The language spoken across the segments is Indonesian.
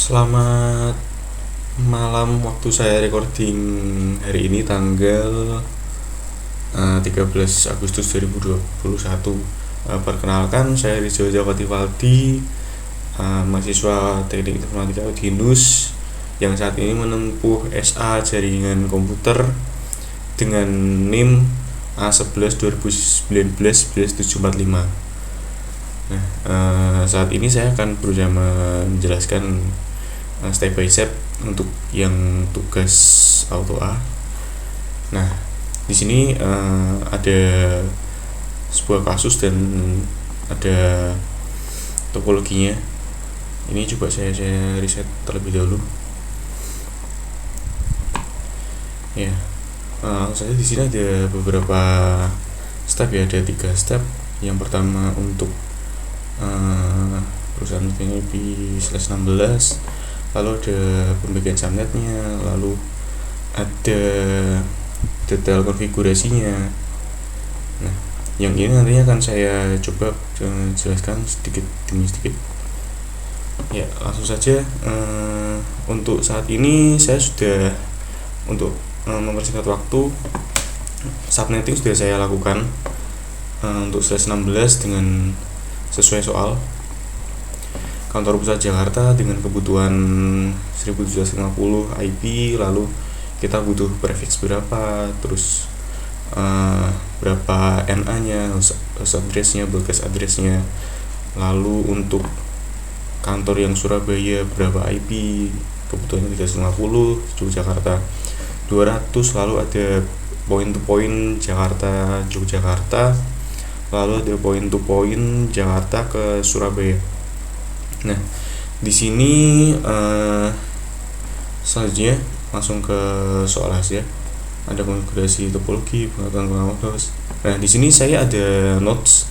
Selamat malam waktu saya recording hari ini tanggal 13 Agustus 2021. Perkenalkan, saya Rizal Jawati Valdi, mahasiswa Teknik Informatika Udinus yang saat ini menempuh SA Jaringan Komputer dengan NIM A11 2019 11745. Nah, saat ini saya akan berusaha menjelaskan step by step untuk yang tugas auto A. Nah, di sini ada sebuah kasus dan ada topologinya. Ini coba saya riset terlebih dahulu. Ya, saya di sini ada beberapa step ya, ada 3 step. Yang pertama untuk perusahaan IP/16, lalu ada pembagian subnetnya, lalu ada detail konfigurasinya. Nah, yang ini nantinya akan saya coba jelaskan sedikit demi sedikit. Ya, langsung saja. Untuk saat ini saya sudah untuk mempersingkat waktu, subnetting sudah saya lakukan untuk /16 dengan sesuai soal kantor pusat Jakarta dengan kebutuhan 1750 IP, lalu kita butuh prefix berapa, terus berapa NA nya, host address-nya, broadcast address-nya, lalu untuk kantor yang Surabaya berapa IP, kebutuhannya 350, Yogyakarta 200, lalu ada point to point Jakarta Yogyakarta, lalu ada point to point Jakarta ke Surabaya. Nah, di sini selanjutnya langsung ke soal hasil. Ada konfigurasi topologi, pengetahuan host. Nah, di sini saya ada nodes.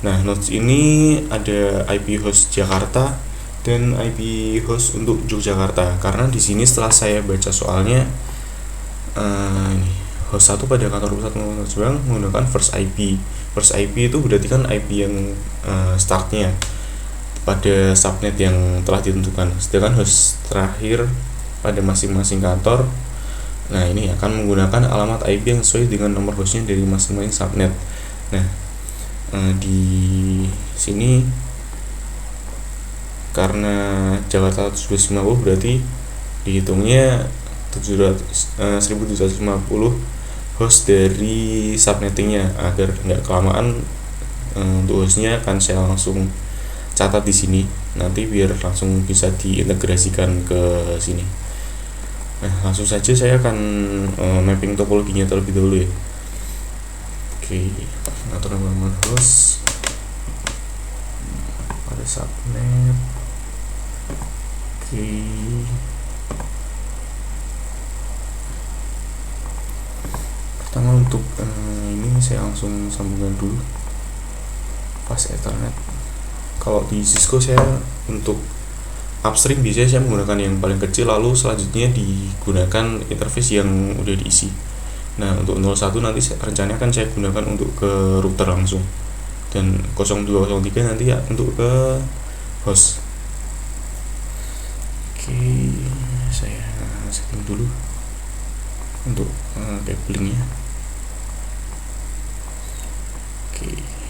Nah, nodes ini ada IP host Jakarta dan IP host untuk Yogyakarta. Karena di sini setelah saya baca soalnya, host 1 pada kantor pusat menggunakan first IP. First IP itu berarti kan IP yang startnya pada subnet yang telah ditentukan. Sedangkan host terakhir pada masing-masing kantor, nah ini akan menggunakan alamat IP yang sesuai dengan nomor hostnya dari masing-masing subnet. Nah, di sini karena Jakarta 750 berarti dihitungnya 1750 host dari subnettingnya, agar nggak kelamaan. Untuk hostnya akan saya langsung catat di sini nanti biar langsung bisa diintegrasikan ke sini. Nah, langsung saja saya akan mapping topologinya terlebih dahulu ya. Oke, atur nama host pada subnet. Oke, pertama untuk ini saya langsung sambungkan dulu fast ethernet. Kalau di Cisco saya untuk upstream biasanya saya menggunakan yang paling kecil, lalu selanjutnya digunakan interface yang udah diisi. Nah, untuk 01 nanti rencananya akan saya gunakan untuk ke router langsung, dan 0203 nanti ya untuk ke host. Oke, saya setting dulu untuk cablingnya. Oke.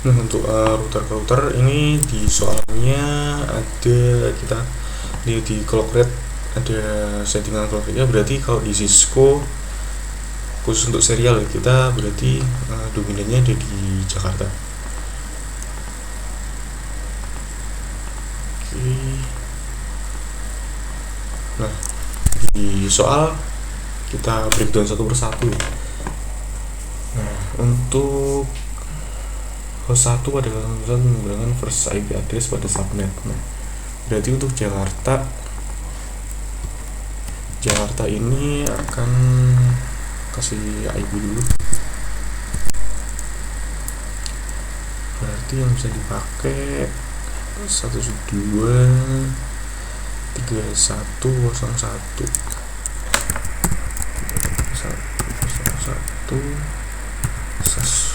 Nah, untuk router ke router ini di soalnya ada kita di clock rate, ada settingan clock rate-nya. Berarti kalau di Cisco khusus untuk serial kita berarti dominannya ada di Jakarta. Oke. Nah, di soal kita breakdown satu persatu. Nah, untuk host 1 pada kesempatan menggunakan first IP address pada subnet. Nah, berarti untuk Jakarta ini akan kasih IP dulu. Berarti yang bisa dipakai 172.3101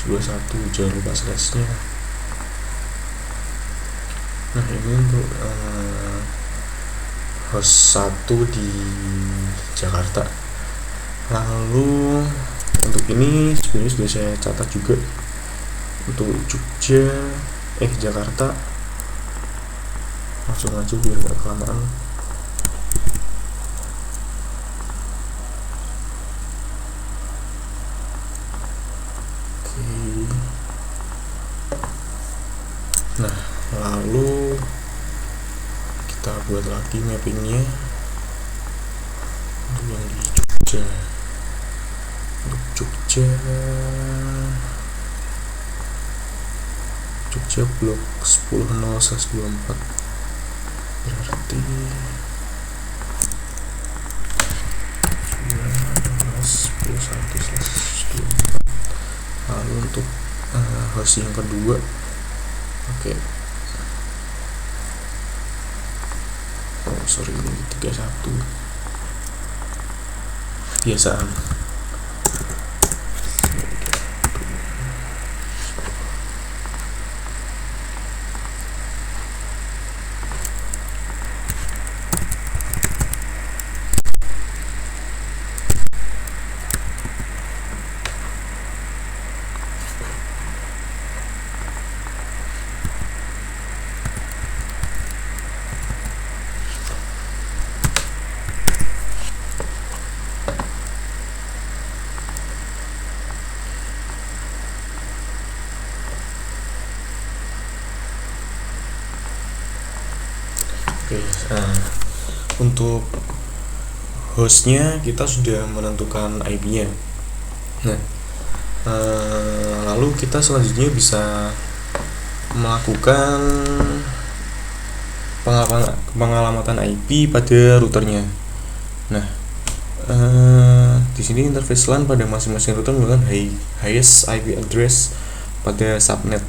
21, jangan lupa slashnya. Nah, ini untuk host 1 di Jakarta. Lalu untuk ini sebenarnya sudah saya catat juga. Untuk Jakarta, langsung aja biar nggak kelamaan. Nah, lalu kita buat lagi mappingnya untuk yang di Jogja. Untuk Jogja blok 10.0/24 berarti 10.1/24. Lalu untuk host yang kedua, oke. Ini 31 biasaan. Oke, untuk hostnya kita sudah menentukan IP-nya. Nah, lalu kita selanjutnya bisa melakukan pengalamatan IP pada routernya. Nah, di sini interface LAN pada masing-masing router menggunakan highest IP address pada subnet.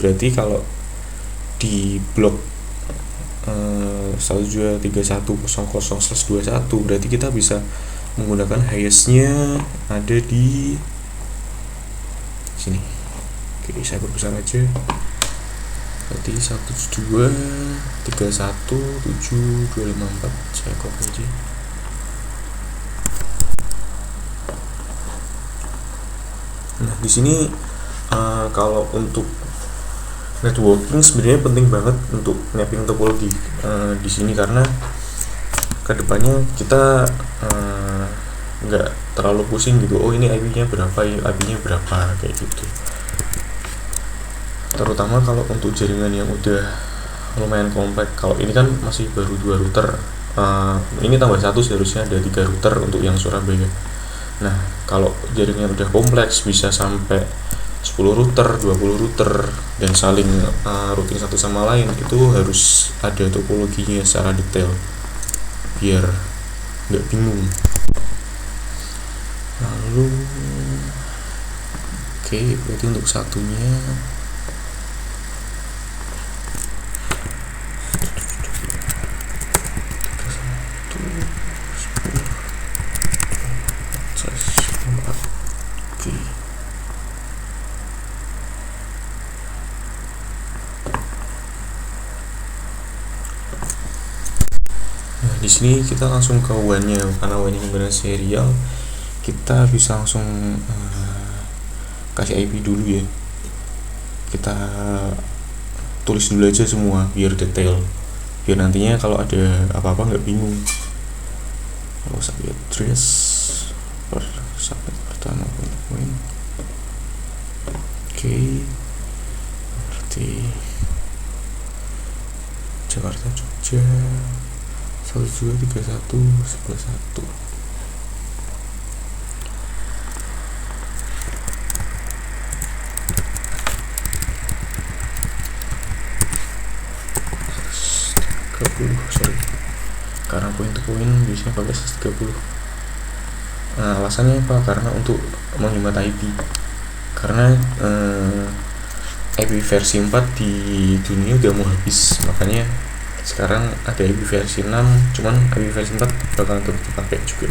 Berarti kalau di blok 1.231.0.0/21 berarti kita bisa menggunakan highestnya ada di sini. Oke, saya perbesar aja. Berarti 172.31.7.254 saya copy aja. Nah, di sini kalau untuk networking sebenarnya penting banget untuk mapping topologi di sini, karena kedepannya kita nggak terlalu pusing gitu. Oh, ini IP-nya berapa kayak gitu. Terutama kalau untuk jaringan yang udah lumayan kompleks. Kalau ini kan masih baru 2 router. Ini tambah 1, seharusnya ada 3 router untuk yang Surabaya. Nah, kalau jaringan udah kompleks bisa sampai 10 router, 20 router dan saling routing satu sama lain, itu harus ada topologinya secara detail biar nggak bingung. Lalu oke, berarti untuk satunya di sini kita langsung ke WAN-nya, karena WAN-nya menggunakan serial, kita bisa langsung kasih IP dulu ya. Kita tulis dulu aja semua biar detail, biar nantinya kalau ada apa-apa nggak bingung. Kalau subnet address per subnet pertama poin. Oke, berarti Jakarta Jogja 192.31.11.1. Sorry, karena point to point biasanya pakai 130. Nah, alasannya apa? Karena untuk menghemat IP. Karena IP versi 4 di dunia udah mau habis, makanya sekarang ada IP versi 6, cuman IP versi 4 bakalan tetap dipakai juga.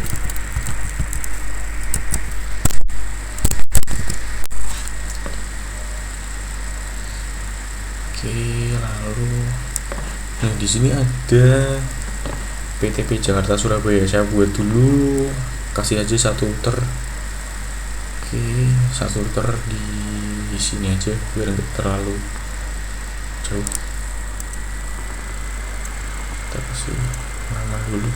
Oke, lalu nah di sini ada PTP Jakarta Surabaya. Saya buat dulu, kasih aja satu router. Oke, satu router di sini aja biar nggak terlalu jauh. Kita kasih nama dulu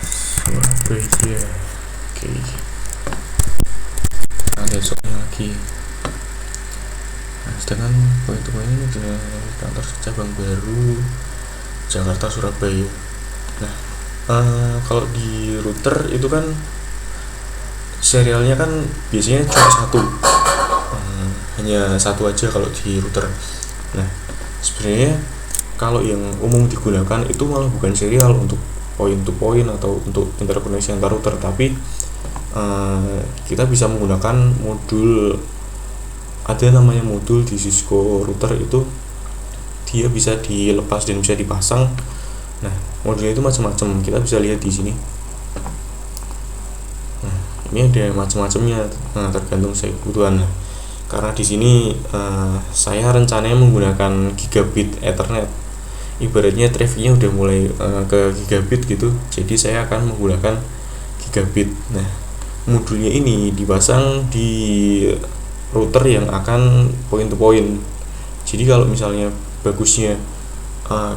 Surabaya. Oke, ada soalnya lagi. Nah, sedangkan poin-poin ini dengan kantor cabang baru Jakarta Surabaya. Nah, kalau di router itu kan serialnya kan biasanya cuma satu, hanya satu aja kalau di router. Nah, sebenarnya kalau yang umum digunakan itu malah bukan serial untuk point to point atau untuk interkoneksi antar router, tapi kita bisa menggunakan modul. Ada namanya modul di Cisco router, itu dia bisa dilepas dan bisa dipasang. Nah, modulnya itu macam-macam, kita bisa lihat di sini. Nah, ini ada macam-macamnya, tergantung saya kebutuhan. Nah, karena di sini saya rencananya menggunakan gigabit Ethernet. Ibaratnya trafficnya udah mulai ke gigabit gitu, jadi saya akan menggunakan gigabit. Nah, modulnya ini dipasang di router yang akan point to point. Jadi kalau misalnya bagusnya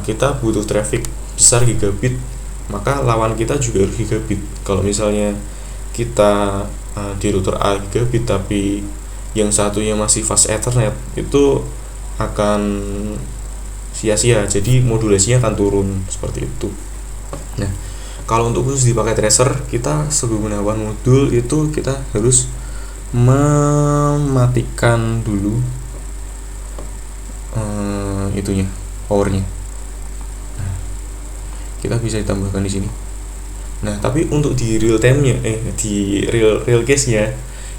kita butuh traffic besar gigabit, maka lawan kita juga harus gigabit. Kalau misalnya kita di router A gigabit tapi yang satunya masih fast Ethernet, itu akan sia-sia, jadi modulasinya akan turun seperti itu. Nah, kalau untuk khusus di paket tracer, kita sebelum menggunakan modul itu kita harus mematikan dulu itunya, powernya. Nah, kita bisa ditambahkan di sini. Nah, tapi untuk di real time-nya, di real case-nya,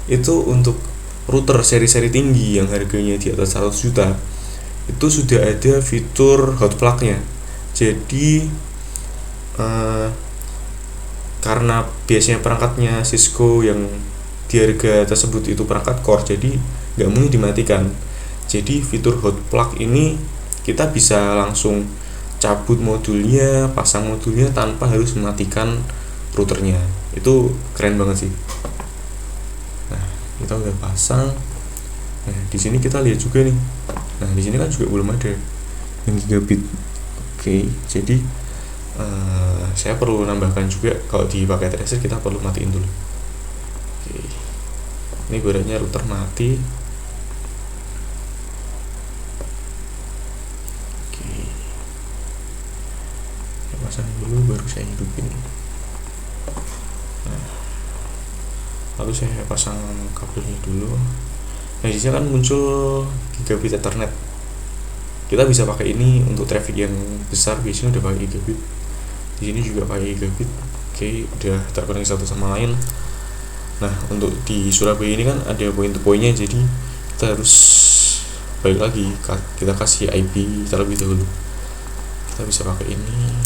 itu untuk router seri-seri tinggi yang harganya di atas 100 juta, itu sudah ada fitur hot plug-nya. Jadi karena biasanya perangkatnya Cisco yang di harga tersebut itu perangkat core, jadi nggak mungkin dimatikan. Jadi fitur hot plug ini kita bisa langsung cabut modulnya, pasang modulnya tanpa harus mematikan routernya. Itu keren banget sih. Nah, kita udah pasang. Nah, di sini kita lihat juga nih. Nah, di sini kan juga belum ada yang gigabit. Oke, jadi saya perlu nambahkan juga kalau di paket tracer kita perlu matiin dulu. Oke, ini ibaratnya router mati. Oke, saya pasang dulu baru saya hidupin. Nah, lalu saya pasang kabelnya dulu. Nah, di sini kan muncul gigabit Ethernet. Kita bisa pakai ini untuk traffic yang besar, biasanya udah pakai gigabit. Di sini juga pakai gigabit. Oke, udah terkoneksi satu sama lain. Nah, untuk di Surabaya ini kan ada point to point-nya, jadi kita harus balik lagi, kita kasih IP terlebih dahulu. Kita bisa pakai ini.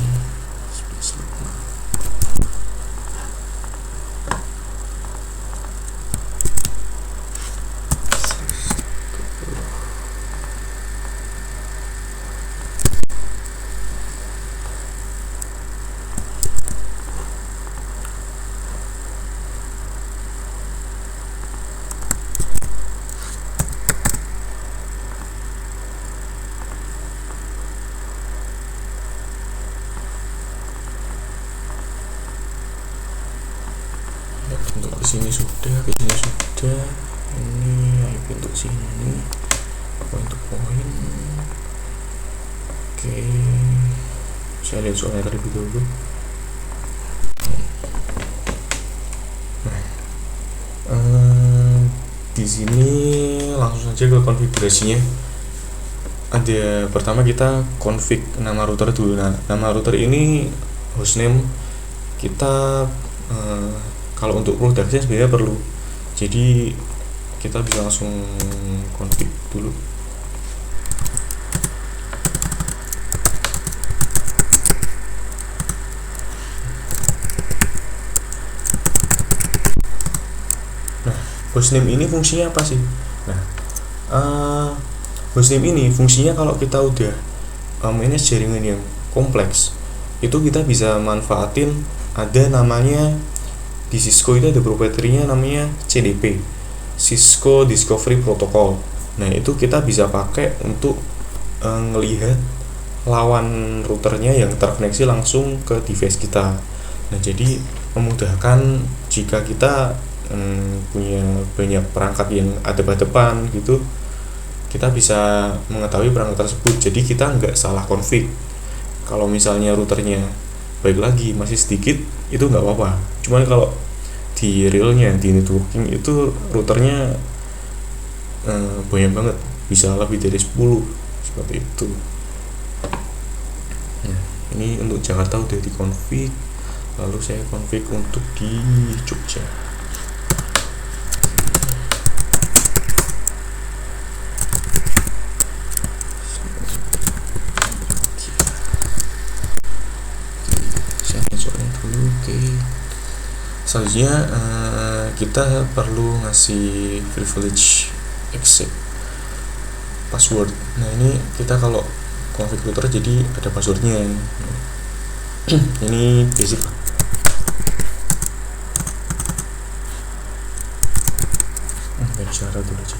Untuk kesini sudah, ini IP untuk sini, point to point. Oke, Saya lihat soalnya terlebih dahulu. Di sini langsung saja ke konfigurasinya. Ada pertama kita config nama router dulu. Nah, nama router ini hostname kita kalau untuk production sebenarnya perlu. Jadi kita bisa langsung config dulu. Hostname ini fungsinya apa sih? Nah, hostname ini fungsinya kalau kita udah manage jaringan yang kompleks, itu kita bisa manfaatin ada namanya di Cisco itu ada proprietary-nya namanya CDP, Cisco Discovery Protocol. Nah, itu kita bisa pakai untuk ngelihat lawan routernya yang terkoneksi langsung ke device kita. Nah, jadi memudahkan jika kita punya banyak perangkat yang adep-adepan gitu, kita bisa mengetahui perangkat tersebut. Jadi kita nggak salah config. Kalau misalnya routernya baik lagi masih sedikit, itu nggak apa-apa. Cuman kalau di realnya di networking itu routernya banyak banget, bisa lebih dari 10 seperti itu. Nah, ini untuk Jakarta udah di config. Lalu saya config untuk di Jogja. Selanjutnya kita perlu ngasih privilege accept password. Nah, ini kita kalau config router jadi ada passwordnya. Ini basic. Bicara dulu aja.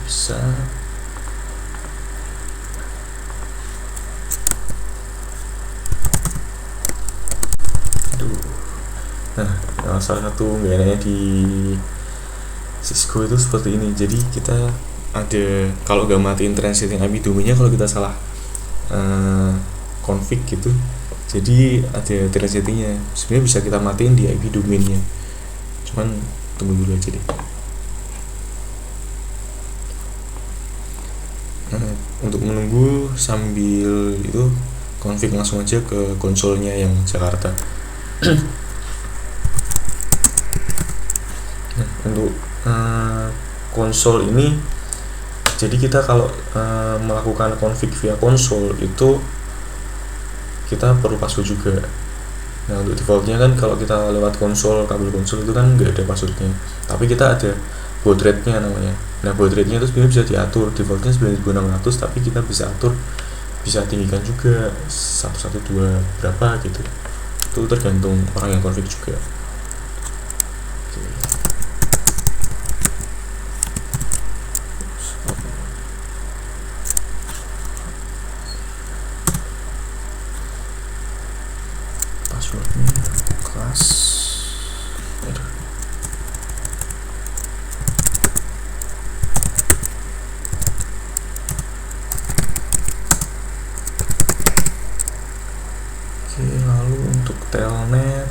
Bisa. Nah, salah satu nggak di Cisco itu seperti ini. Jadi kita ada, kalau nggak matiin transiting IP domainnya, kalau kita salah config gitu, jadi ada transitingnya. Sebenarnya bisa kita matiin di IP domainnya. Cuman tunggu dulu aja deh. Untuk menunggu sambil itu config langsung aja ke konsolnya yang Jakarta. Untuk konsol ini, jadi kita kalau melakukan config via konsol itu kita perlu password juga. Nah, untuk defaultnya kan kalau kita lewat konsol, kabel konsol itu kan nggak ada passwordnya, tapi kita ada baud rate-nya namanya. Nah, baud rate-nya itu sebenarnya bisa diatur, defaultnya 9600, tapi kita bisa atur, bisa tinggikan juga 112 berapa gitu. Itu tergantung orang yang config juga. Passwordnya kelas. Lalu untuk telnet,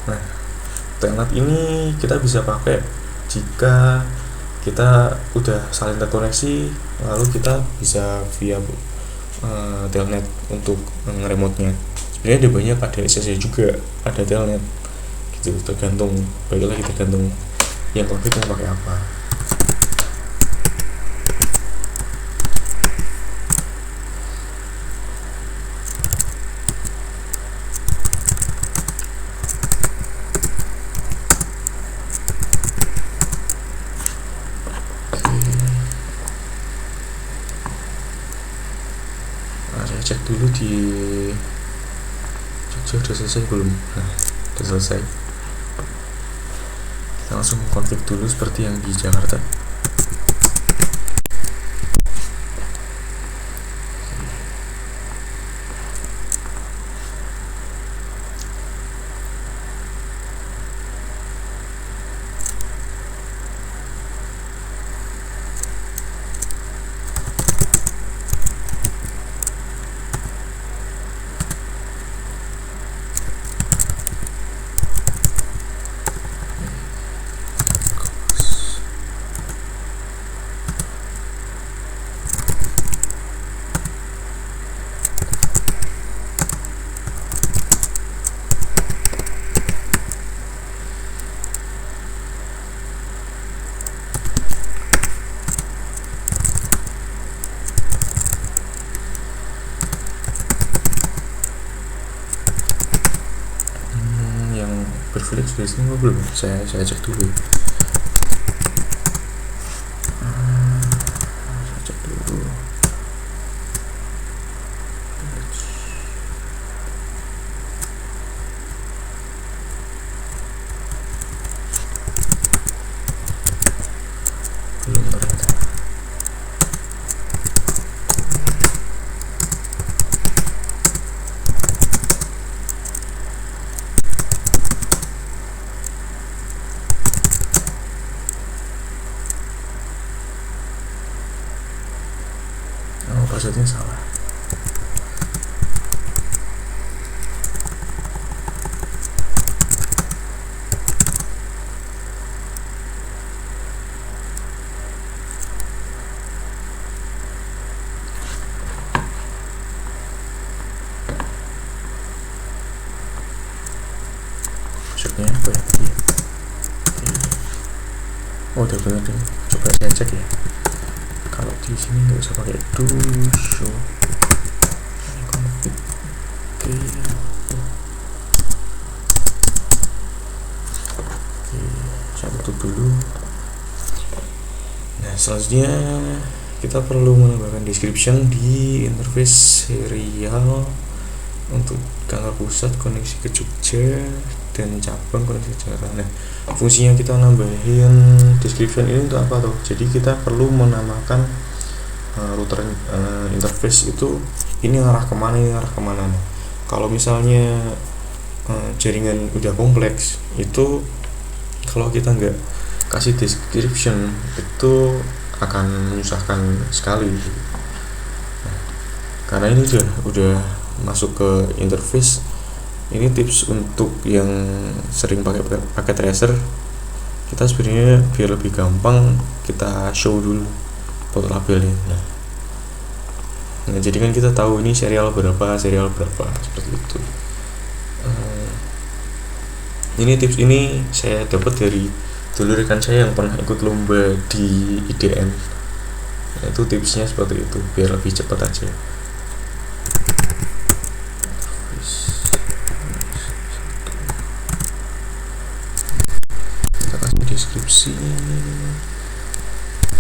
nah telnet ini kita bisa pakai jika kita udah saling terkoneksi, lalu kita bisa via telnet untuk nge-remote-nya. Sebenarnya ada banyak, ada SSC juga, ada telnet gitu, tergantung, balik lagi tergantung yang config mau pakai apa. Cek dulu di Jogja udah selesai belum? Nah, udah selesai. Kita langsung config dulu seperti yang di Jakarta. Netflix di sini belum, saya cek dulu. Saya cek dulu. Belum ternyata. Passwordnya salah. Passwordnya apa ya? Oh, udah benar deh. Coba saya cek ya. Kalau di sini nggak usah pakai do show config. Oke, saya tutup dulu. Nah, selanjutnya kita perlu menambahkan description di interface serial untuk kantor pusat koneksi ke Jogja dan cabang koneksi ke Jakarta. Nah, fungsinya kita nambahin description ini untuk apa tuh? Jadi kita perlu menamakan router interface itu ini arah kemana, ini arah kemana. Nah, kalau misalnya jaringan udah kompleks itu kalau kita nggak kasih description itu akan menyusahkan sekali. Nah, karena ini udah masuk ke interface. Ini tips untuk yang sering pakai paket tracer, kita sebenarnya biar lebih gampang kita show dulu port labelnya. Nah, jadi kan kita tahu ini serial berapa seperti itu. Ini tips ini saya dapat dari dulu rekan saya yang pernah ikut lomba di IDN. Nah, itu tipsnya seperti itu biar lebih cepat aja. Deskripsi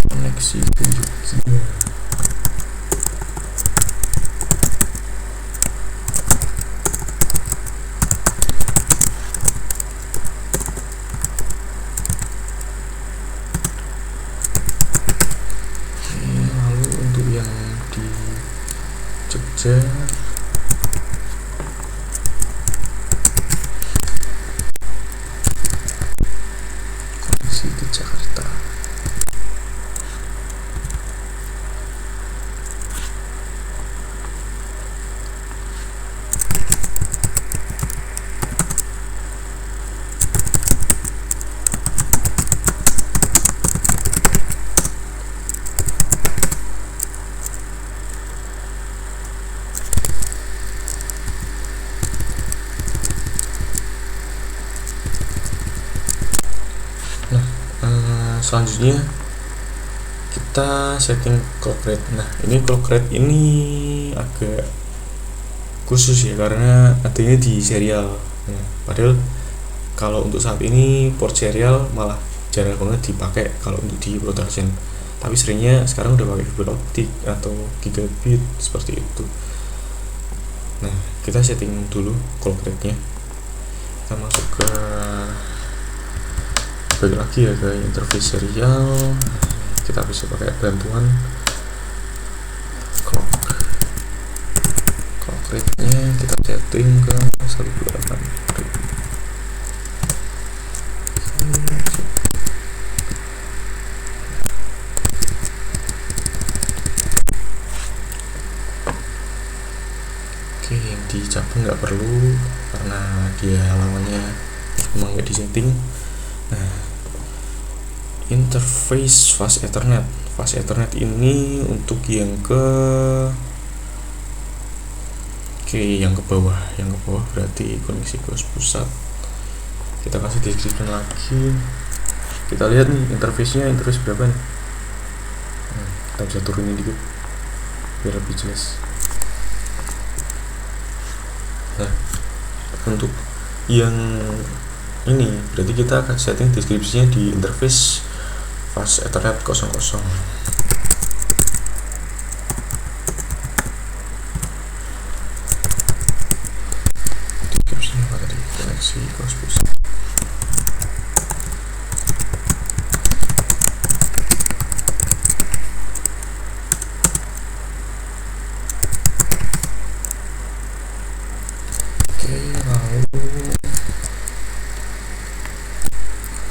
koneksi ke Jogja. Lalu untuk yang di Jogja ke Jakarta. Selanjutnya kita setting clock rate. Nah, ini clock rate ini agak khusus ya karena adanya di serial. Nah, padahal kalau untuk saat ini port serial malah jarang banget dipakai kalau untuk di production. Tapi seringnya sekarang udah pakai fiber optik atau gigabit seperti itu. Nah, kita setting dulu clock rate-nya. Kita masuk ke balik lagi ya ke interface serial. Kita bisa pakai bantuan clock rate-nya kita setting ke 128. Oke, yang di cabang nggak perlu karena dia halamannya emang nggak disetting. Nah, interface fast ethernet ini untuk yang yang ke bawah berarti koneksi ke pusat. Kita kasih description lagi, kita lihat nih interface berapa nih. Kita bisa turunin dikit biar lebih jelas. Nah, untuk yang ini berarti kita akan setting deskripsinya di interface fast Ethernet 00. Deskripsinya apa tadi? Koneksi cross bus. Oke, lalu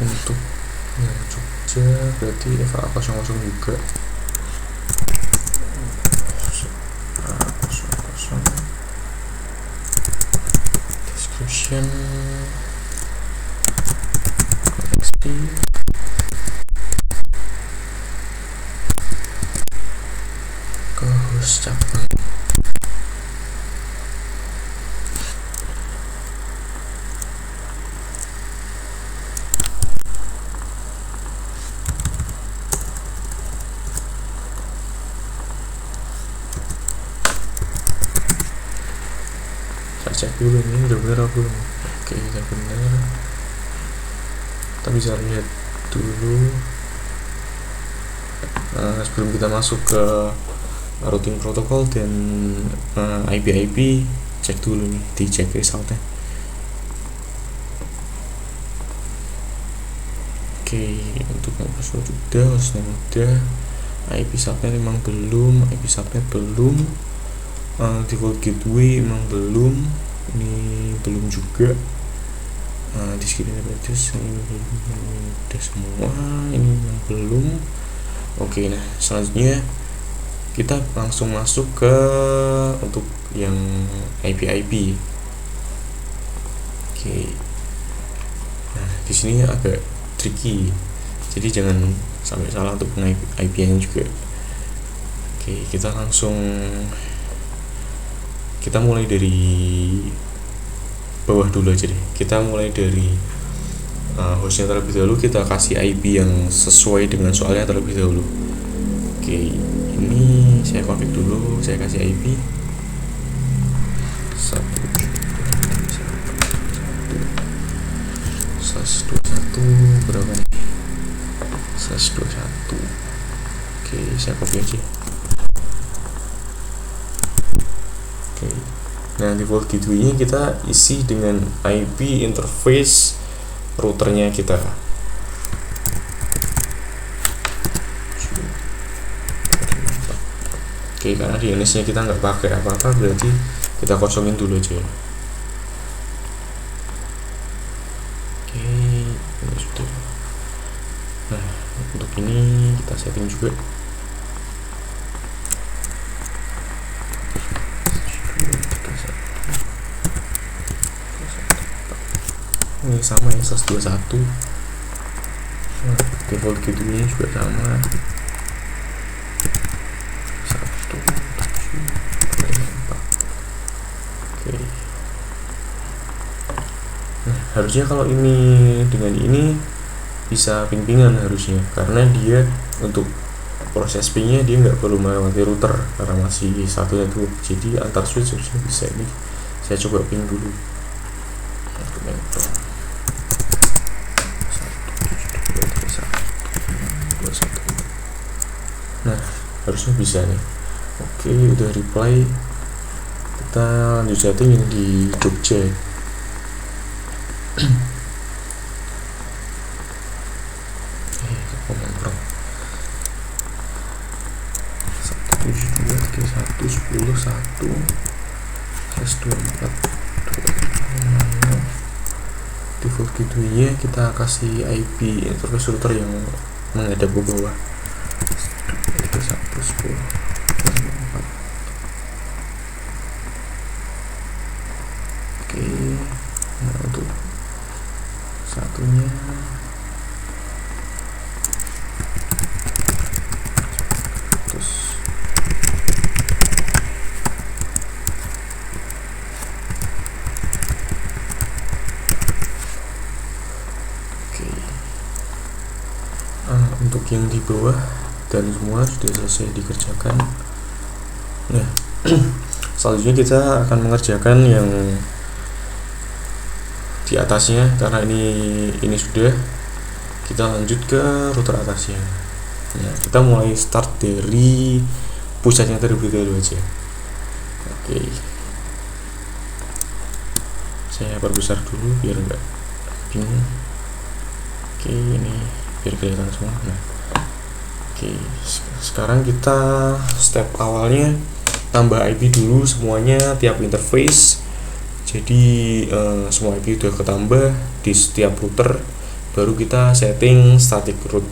untuk yang Jogja berarti FA00 juga. Description koneksi ke host cabang. Saya cek dulu ini udah bener apa belum. Oke, udah bener. Kita bisa lihat dulu. Sebelum kita masuk ke routing protokol dan IP cek dulu nih, dicek resultnya. Oke, untuk password udah, hostname udah, IP subnet memang belum, IP subnet belum, default gateway memang belum, ini belum juga. Di sini address ini udah semua, ini memang belum. Oke, nah selanjutnya kita langsung masuk ke untuk yang IP. Oke, nah di sini agak tricky, jadi jangan sampai salah untuk IP-nya juga. Oke, kita mulai dari bawah dulu aja deh. Kita mulai dari hostnya terlebih dahulu, kita kasih IP yang sesuai dengan soalnya terlebih dahulu. Oke, ini saya config dulu, saya kasih IP 121 berapa nih? 121. Oke, saya copy aja. Oke. Nah, default gateway-nya kita isi dengan IP interface routernya kita. Oke, karena DNS-nya kita nggak pakai apa-apa, berarti kita kosongin dulu aja. Oke, ini sudah. Nah, untuk ini kita setting juga. Ini sama ya, 121. Nah, default gateway-nya juga sama. 174. Oke. Nah, harusnya kalau ini dengan ini bisa ping-pingan harusnya, karena dia untuk proses pingnya dia nggak perlu melewati router karena masih satu network, jadi antar switch harusnya bisa. Ini saya coba ping dulu. Nah, harusnya bisa nih. Oke, udah reply. Kita lanjut setting yang di Jogja. Komando 172.31.10.1 /24 default gateway-nya kita kasih IP interface router yang menghadap ke bawah 31.10.24. Oke, nah untuk satunya terus. Oke, untuk yang di bawah dan semua sudah selesai dikerjakan. Nah, selanjutnya kita akan mengerjakan yang di atasnya, karena ini sudah, kita lanjut ke router atasnya. Nah, kita mulai start dari pusatnya terlebih dahulu aja. Oke, saya perbesar dulu biar enggak bingung. Oke, ini biar kelihatan semua. Nah, oke, sekarang kita step awalnya tambah IP dulu semuanya tiap interface. Jadi semua IP udah ketambah di setiap router, baru kita setting static route.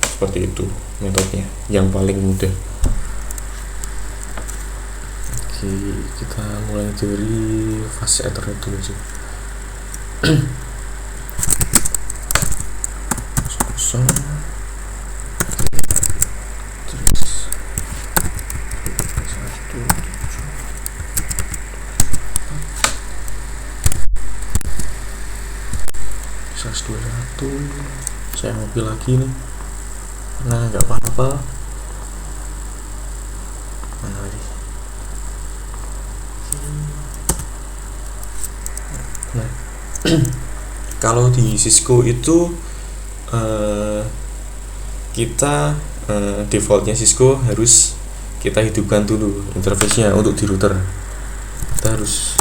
Seperti itu metodenya yang paling mudah. Oke, kita mulai dari fase Ethernet dulu aja. Kosong. Terus 121. Saya mobil lagi nih, nah nggak apa-apa. Mana lagi? Nah, kalau di Cisco itu kita defaultnya Cisco harus kita hidupkan dulu interface-nya untuk di router. Kita harus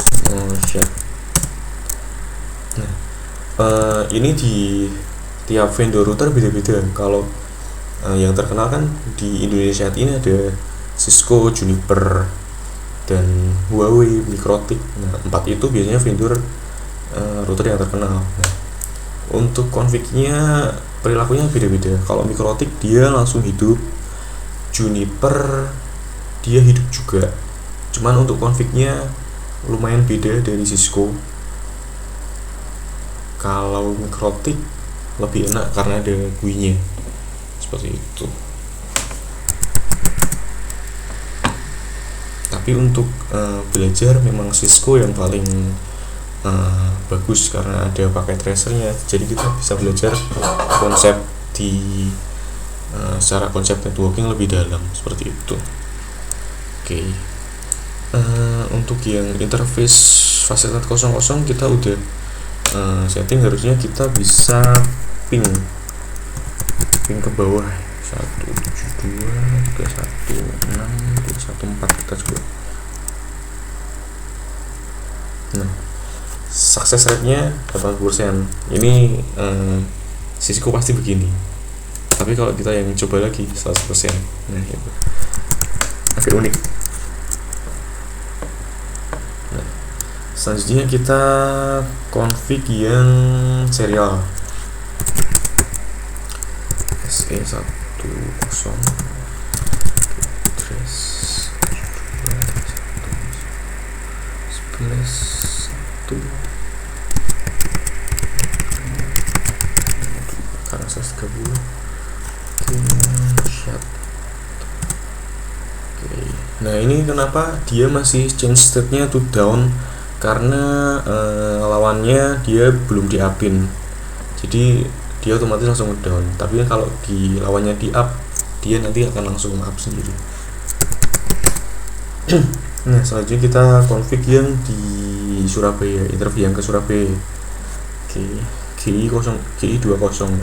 share. Nah, ini di tiap vendor router beda-beda. Kalau yang terkenal kan di Indonesia saat ini ada Cisco, Juniper, dan Huawei, Mikrotik. Nah, 4 itu biasanya vendor router yang terkenal. Nah, untuk config-nya perilakunya beda-beda. Kalau Mikrotik dia langsung hidup, Juniper dia hidup juga. Cuman untuk config-nya lumayan beda dari Cisco. Kalau Mikrotik lebih enak karena ada GUI-nya. Seperti itu. Tapi untuk belajar memang Cisco yang paling bagus karena ada paket tracernya. Jadi kita bisa belajar konsep di secara konsep networking lebih dalam seperti itu. Oke. Untuk yang interface fasilitas 00 kita udah setting, harusnya kita bisa ping ke bawah 172.316.214 kita coba. Nah, success rate-nya 80%. Ini Cisco pasti begini. Tapi kalau kita yang coba lagi 100%. Nah, itu agak unik. Nah, selanjutnya kita config yang serial. SE10 karena 130. Nah, ini kenapa dia masih change state-nya to down, karena lawannya dia belum di upin, jadi dia otomatis langsung down. Tapi kalau di lawannya di up, dia nanti akan langsung up sendiri. Nah, selanjutnya kita config yang di Surabaya, interview yang ke Surabaya. Oke, GI 20 GI 20.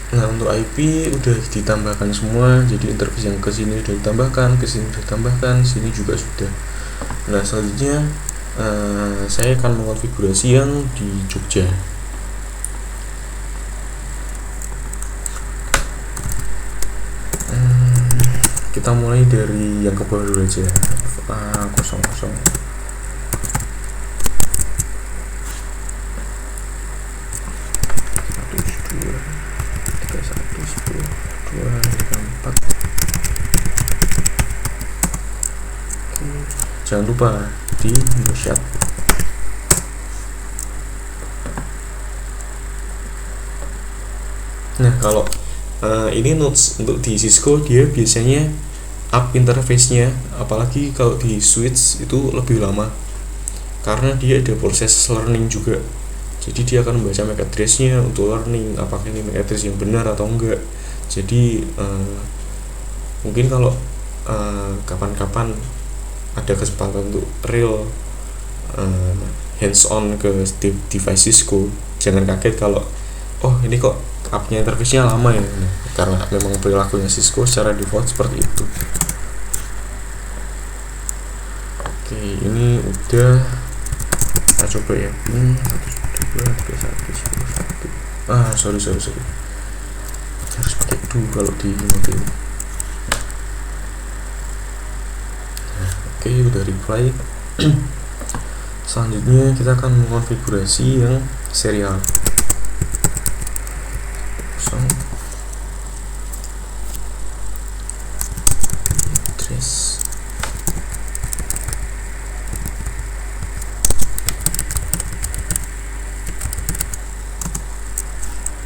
Nah, untuk IP udah ditambahkan semua, jadi interface yang ke sini sudah ditambahkan, ke sini sudah ditambahkan, sini juga sudah. Nah, selanjutnya saya akan mengonfigurasi yang di Jogja. Kita mulai dari yang ke bawah dulu aja, 00. Jangan lupa di Indonesia. Nah, kalau ini notes untuk di Cisco dia biasanya up interface-nya, apalagi kalau di switch itu lebih lama karena dia ada proses learning juga. Jadi dia akan membaca MAC address-nya untuk learning apakah ini MAC address yang benar atau enggak. Jadi mungkin kalau kapan-kapan ada kesempatan untuk real hands on ke device Cisco, jangan kaget kalau ini kok upnya interface-nya lama ya, karena memang perilakunya Cisco secara default seperti itu. Oke, ini udah kita coba ya, 1, 2, 3, 1, 10, 1. Sorry harus pakai do kalau di mode ini. Oke, udah reply. Selanjutnya kita akan mengkonfigurasi yang serial. Address.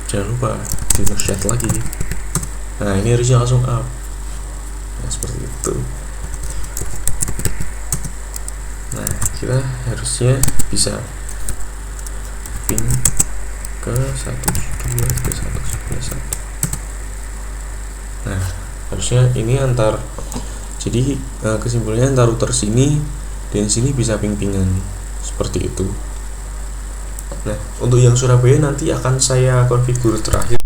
Jangan lupa di chat lagi. Nah, ini harusnya langsung up. Nah, seperti itu. Nah, kita harusnya bisa ping ke 1, 2, 3, 1. Nah, harusnya ini jadi kesimpulannya antar router sini dan sini bisa ping-pingan seperti itu. Nah, untuk yang Surabaya nanti akan saya konfigur terakhir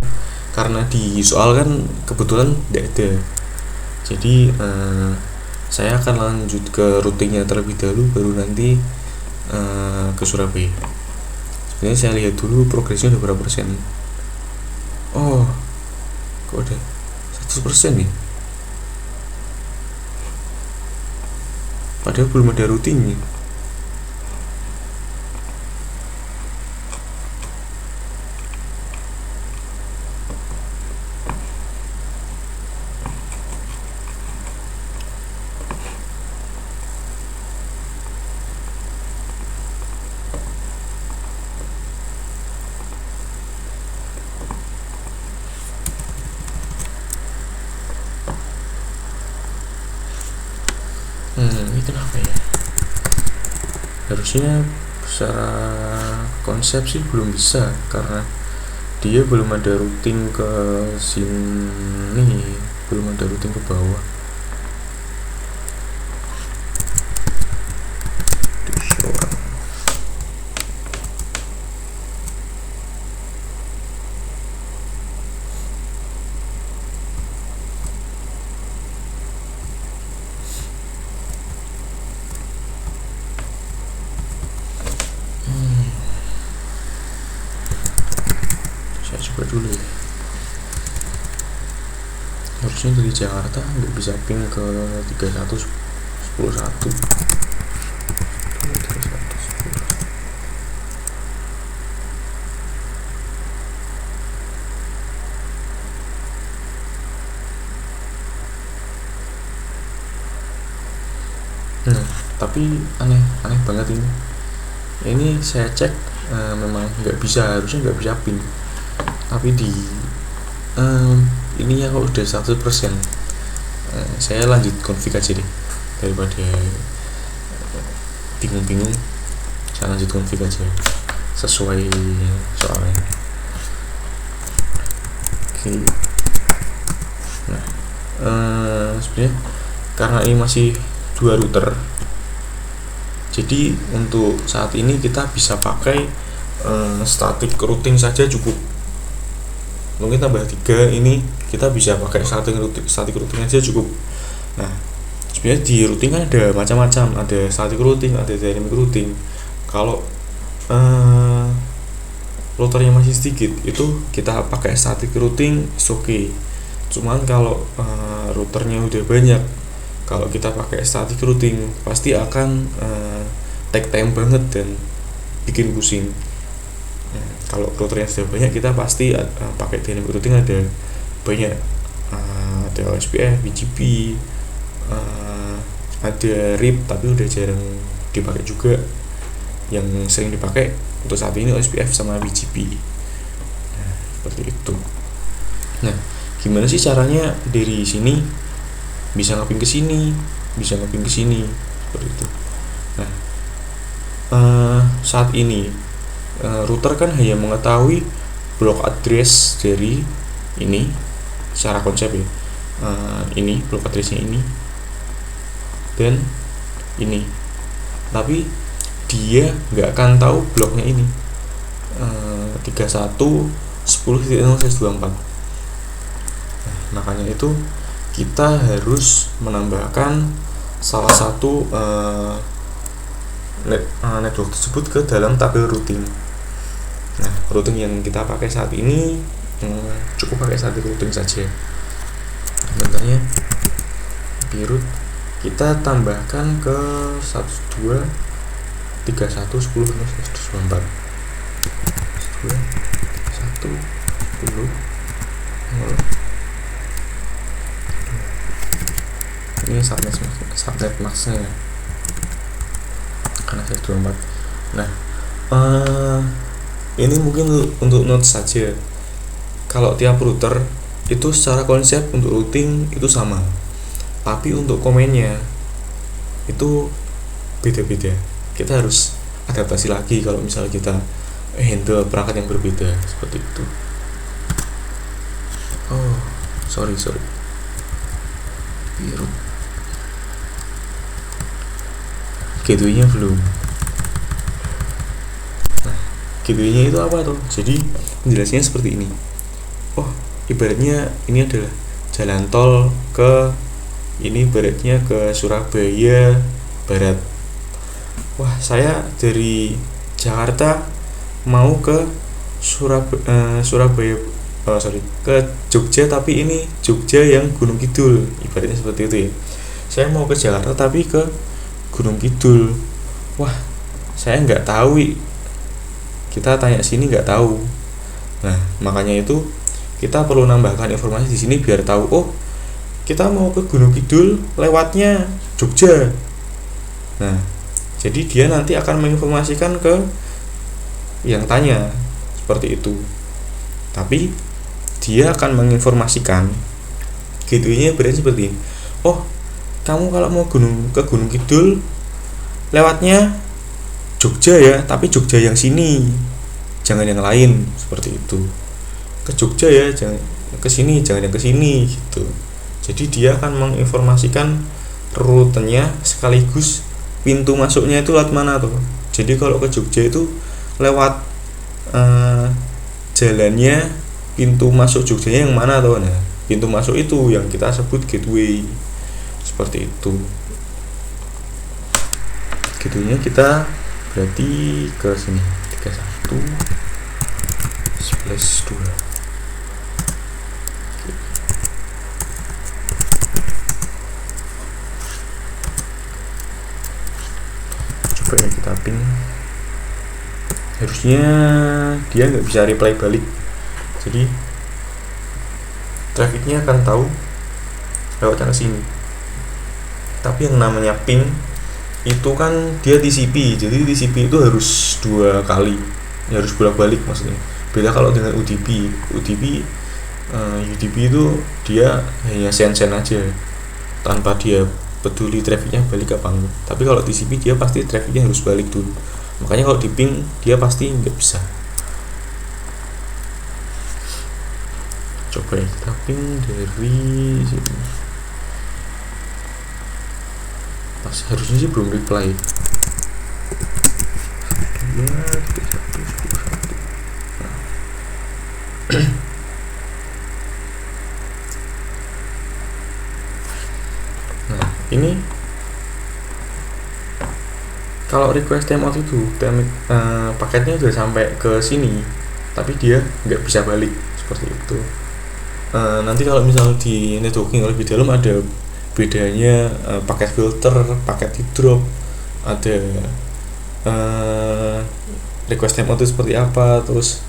karena di soal kan kebetulan tidak ada. Jadi saya akan lanjut ke routingnya terlebih dahulu, baru nanti ke Surabaya. Sebenarnya saya lihat dulu progresnya udah berapa persen. Kok udah 100% nih? Padahal belum ada routingnya. Ini kenapa ya? Harusnya secara konsep sih belum bisa karena dia belum ada routing ke sini, belum ada routing ke bawah. Coba dulu ya. Harusnya dari Jakarta nggak bisa ping ke 31.10.1. Nah, tapi aneh banget ini. Ini saya cek memang nggak bisa, harusnya nggak bisa ping. Tapi di ininya kalau udah 100%, saya lanjut config aja deh daripada bingung-bingung. Saya lanjut config aja sesuai soalnya. Oke. Nah, sebenarnya karena ini masih 2 router, jadi untuk saat ini kita bisa pakai static routing saja cukup. Mungkin tambah 3 ini kita bisa pakai static routing aja cukup. Nah, sebenarnya di routing kan ada macam-macam, ada static routing, ada dynamic routing. Kalau routernya masih sedikit, itu kita pakai static routing oke. Cuman kalau routernya udah banyak, kalau kita pakai static routing pasti akan take time banget dan bikin pusing. Kalau router yang sudah banyak, kita pasti pakai dynamic routing, ada banyak, ada OSPF, BGP, ada RIP tapi udah jarang dipakai juga. Yang sering dipakai untuk saat ini OSPF sama BGP. Seperti itu. Nah, gimana sih caranya dari sini bisa ngeping ke sini, bisa ngeping ke sini, seperti itu. Nah, saat ini router kan hanya mengetahui blok address dari ini secara konsep ya. Ini blok addressnya ini dan ini, tapi dia nggak akan tahu bloknya ini 31.10.0/24. Makanya itu kita harus menambahkan salah satu network tersebut ke dalam tabel routing. Nah, routing yang kita pakai saat ini cukup pakai satu routing saja. Contohnya birut kita tambahkan ke 12.31.10.24. 12.31.10. Ini subnet max-nya ya, karena saya 24. Nah, ini mungkin untuk note saja. Kalau tiap router itu secara konsep untuk routing itu sama, tapi untuk komennya itu beda-beda. Kita harus adaptasi lagi kalau misalnya kita handle perangkat yang berbeda seperti itu. Oh, sorry. Birut. Gateway-nya belum. Nah, gateway-nya itu apa tuh? Jadi penjelasannya seperti ini. Oh, ibaratnya ini adalah jalan tol ke ini, ibaratnya ke Surabaya Barat. Wah, saya dari Jakarta mau ke Surabaya ke Jogja, tapi ini Jogja yang Gunung Kidul, ibaratnya seperti itu ya. Saya mau ke Jakarta tapi ke Gunung Kidul. Wah, saya nggak tahu. Kita tanya sini nggak tahu. Nah, makanya itu kita perlu nambahkan informasi di sini biar tahu. Oh, kita mau ke Gunung Kidul lewatnya Jogja. Nah, jadi dia nanti akan menginformasikan ke yang tanya seperti itu. Tapi dia akan menginformasikan gateway-nya berarti seperti ini. Oh, kamu kalau mau ke Gunung Kidul lewatnya Jogja ya, tapi Jogja yang sini, jangan yang lain, seperti itu. Ke Jogja ya, jangan ke sini, jangan yang ke sini gitu. Jadi dia akan menginformasikan rutenya sekaligus pintu masuknya itu lewat mana tuh. Jadi kalau ke Jogja itu lewat jalannya, pintu masuk Jogjanya yang mana tuh. Nah, pintu masuk itu yang kita sebut gateway, seperti itu. Gateway-nya kita berarti ke sini 31/11/2. Coba ya kita ping. Harusnya dia nggak bisa reply balik, jadi trafficnya akan tahu lewatnya ke sini. Tapi yang namanya ping itu kan dia TCP, jadi TCP itu harus 2 kali, ya harus bolak-balik maksudnya. Beda kalau dengan UDP itu dia hanya send aja tanpa dia peduli trafficnya balik apa enggak. Tapi kalau TCP dia pasti trafficnya harus balik dulu. Makanya kalau di ping dia pasti nggak bisa. Coba ya kita ping dari sini. Pas harusnya sih belum reply. Nah, ini kalau request timeout itu paketnya sudah sampai ke sini, tapi dia nggak bisa balik seperti itu. Nanti kalau misal di networking lebih dalam ada bedanya paket filter, paket drop, ada request timeout itu seperti apa, terus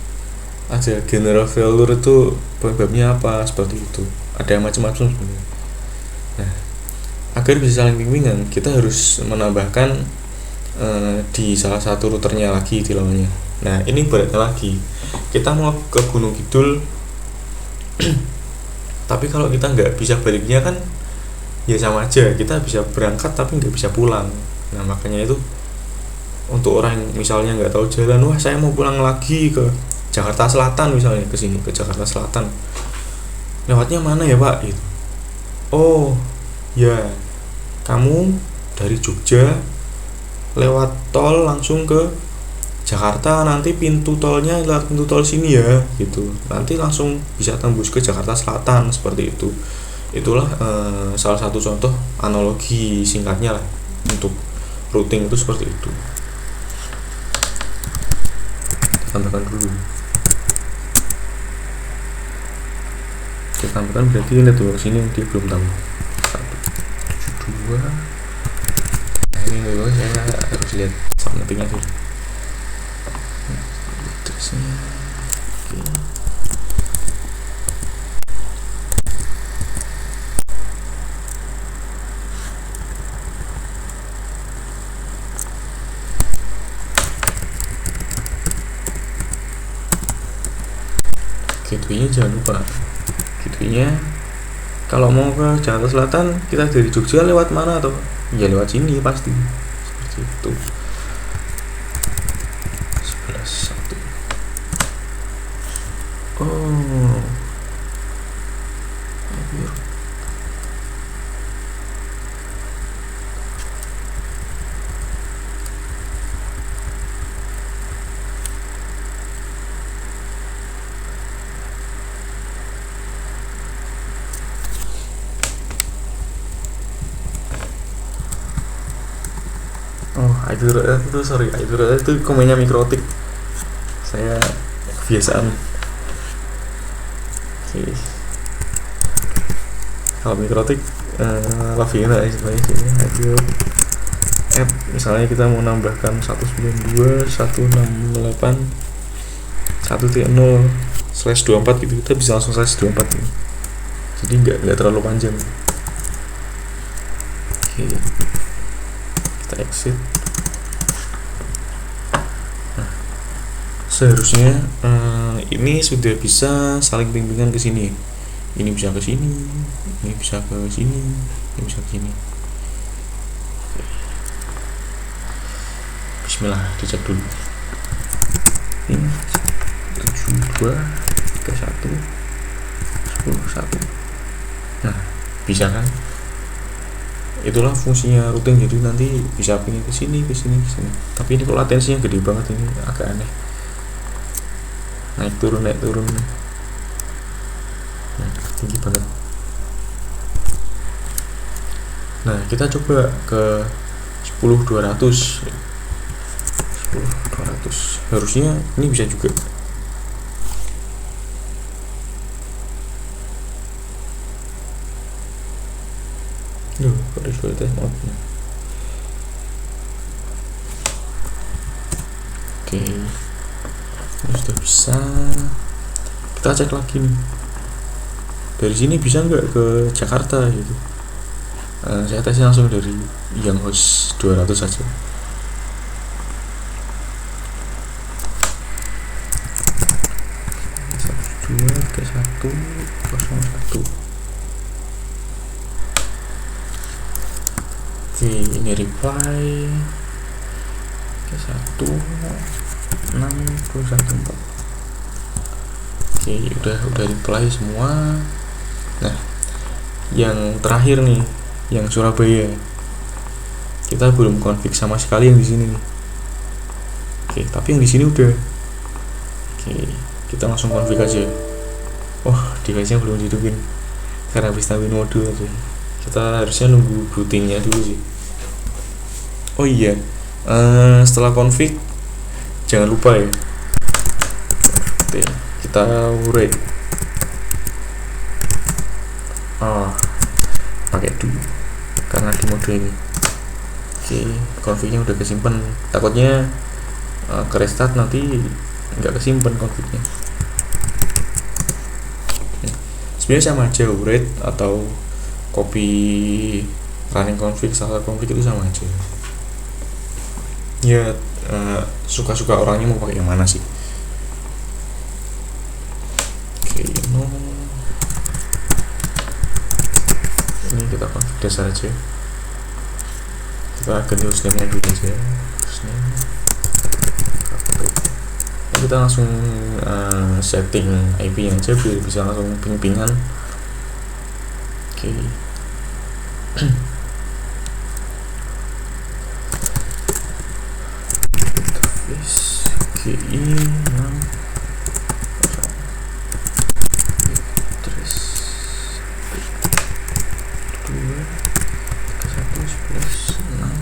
ada general failure itu penyebabnya apa, seperti itu. Ada macam-macam sebenarnya. Nah, agar bisa saling bimbingan, kita harus menambahkan di salah satu routernya lagi di lawannya. Nah, ini beratnya lagi, kita mau ke Gunung Kidul tapi kalau kita nggak bisa baliknya kan ya sama aja, kita bisa berangkat tapi nggak bisa pulang. Nah makanya itu untuk orang yang misalnya nggak tahu jalan, wah saya mau pulang lagi ke Jakarta Selatan misalnya, ke sini ke Jakarta Selatan, lewatnya mana ya Pak gitu. Oh ya, kamu dari Jogja lewat tol langsung ke Jakarta, nanti pintu tolnya lewat pintu tol sini ya gitu, nanti langsung bisa tembus ke Jakarta Selatan, seperti itu. Itulah salah satu contoh analogi singkatnya lah untuk routing itu seperti itu. Tambahkan dulu, kita tambahkan berarti ini tuh sini dia belum tambah 172. Nah ini dulu saya harus lihat subnettingnya dulu, terusnya gateway-nya jangan lupa. Gateway-nya kalau mau ke Jakarta Selatan, kita dari Jogja lewat mana tuh? Ya lewat sini pasti, seperti itu. 11.1. Oh itu sorry, itu komennya Mikrotik, saya kebiasaan. Oke. Kalau Mikrotik lebih enak istilahnya sini. Add misalnya kita mau nambahkan 192.168.1.0/24 gitu, kita bisa langsung /24 gitu. Jadi nggak terlalu panjang. Oke, kita exit. Nah, seharusnya ini sudah bisa saling bimbingan ke sini. Ini bisa ke sini, ini bisa ke sini, ini bisa ke sini. Bismillah, dicek dulu. Ini 72 31 10 1. Nah, bisa kan? Itulah fungsinya routing, jadi nanti bisa pindah ke sini, ke sini, ke sini. Tapi ini kok latensinya gede banget, ini agak aneh. Naik turun. Nah, tinggi banget. Nah, kita coba ke 10.200. Harusnya ini bisa juga. Kualitas mode-nya. Oke, ini sudah bisa. Kita cek lagi nih, dari sini bisa nggak ke Jakarta gitu. Saya tes langsung dari yang host 200 saja. Ke 101. Oke, ini reply ke 1.6.1.4. Oke, udah reply semua. Nah, yang terakhir nih, yang Surabaya, kita belum config sama sekali yang di sini nih. Oke, tapi yang di sini udah. Oke, kita langsung config aja. Oh, device-nya belum dihidupin karena habis tambahin modul aja. Kita harusnya nunggu bootingnya dulu sih. Oh iya, setelah config jangan lupa ya, kita urut pakai dulu karena di mode ini. Oke, confignya udah kesimpan, takutnya ke restart nanti nggak kesimpan confignya. Sebenarnya sama aja, urut atau copy running config, salah config itu sama aja ya. Suka-suka orangnya mau pakai yang mana sih. Oke, ini ke kita config dasar aja, kita ganti hostname-nya dulu aja, hostname kita langsung setting IP nya aja biar bisa langsung ping-pingan. Oke. Interface GI 6 terus 2 31 11 6.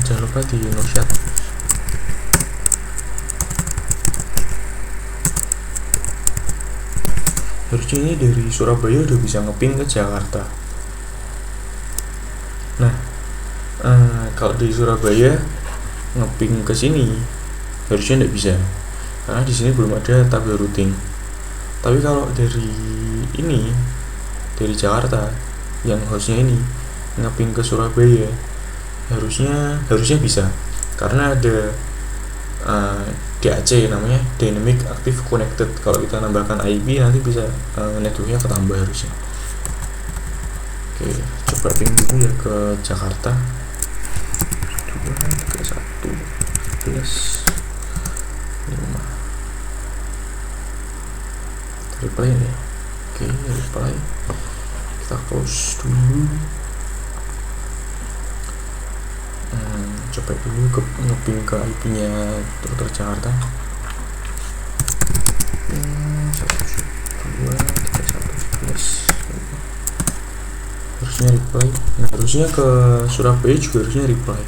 Jangan lupa di noshad. Harusnya ini dari Surabaya udah bisa ngeping ke Jakarta. Nah, kalau di Surabaya ngeping ke sini harusnya nggak bisa, karena di sini belum ada tabel routing. Tapi kalau dari ini, dari Jakarta yang hostnya ini ngeping ke Surabaya, harusnya bisa, karena ada DAC namanya Dynamic Active Connected. Kalau kita nambahkan IP nanti bisa networknya ketambah harusnya. Oke, coba ping dulu ya ke Jakarta 231 plus 5 reply ya. Oke, reply, kita close dulu. Coba dulu ngeping ke IP nya router Jakarta 172.131 harusnya reply. Nah, harusnya ke Surabaya juga harusnya reply,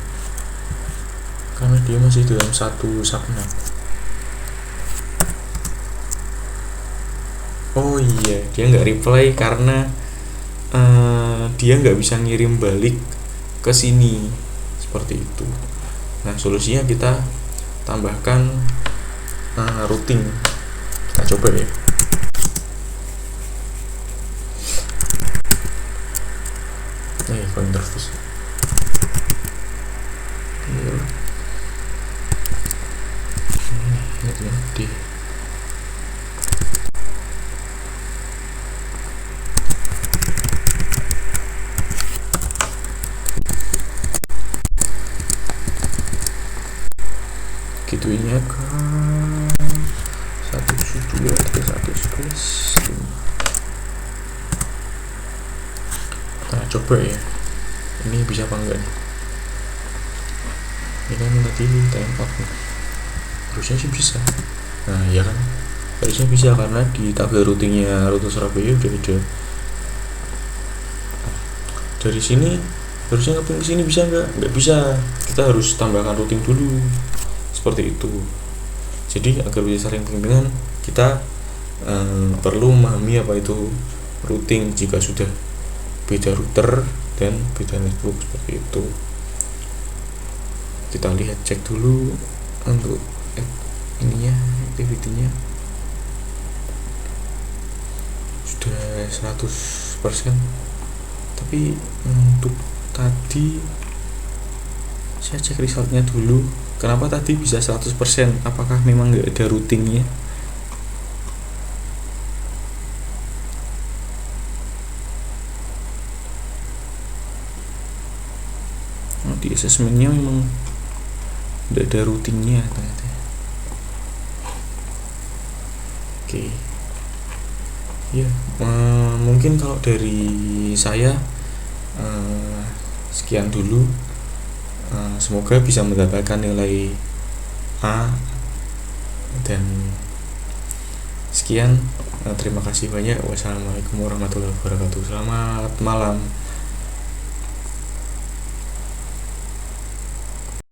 karena dia masih dalam satu subnet. Oh iya, dia nggak reply karena dia nggak bisa ngirim balik ke sini, seperti itu. Nah, solusinya kita tambahkan routing. Kita coba ya. Interface. Ini gituinnya ke 172.131 5. Nah, coba ya, ini bisa apa enggak nih? Ini kan tadi timeout nih, harusnya sih bisa. Nah ya kan, harusnya bisa karena di tabel routingnya router Surabaya udah ada. Dari sini harusnya ngeping ke sini bisa nggak bisa, kita harus tambahkan routing dulu, seperti itu. Jadi agar bisa saling ping-pingan, kita perlu memahami apa itu routing jika sudah beda router dan beda network, seperti itu. Kita lihat, cek dulu untuk ininya, activity-nya sudah 100%. Tapi untuk tadi saya cek resultnya dulu, kenapa tadi bisa 100%, apakah memang nggak ada routingnya? Di assessmentnya memang nggak ada routingnya ternyata. Oke. Ya, mungkin kalau dari saya sekian dulu. Semoga bisa mendapatkan nilai A, dan sekian. Terima kasih banyak. Wassalamualaikum warahmatullahi wabarakatuh. Selamat malam.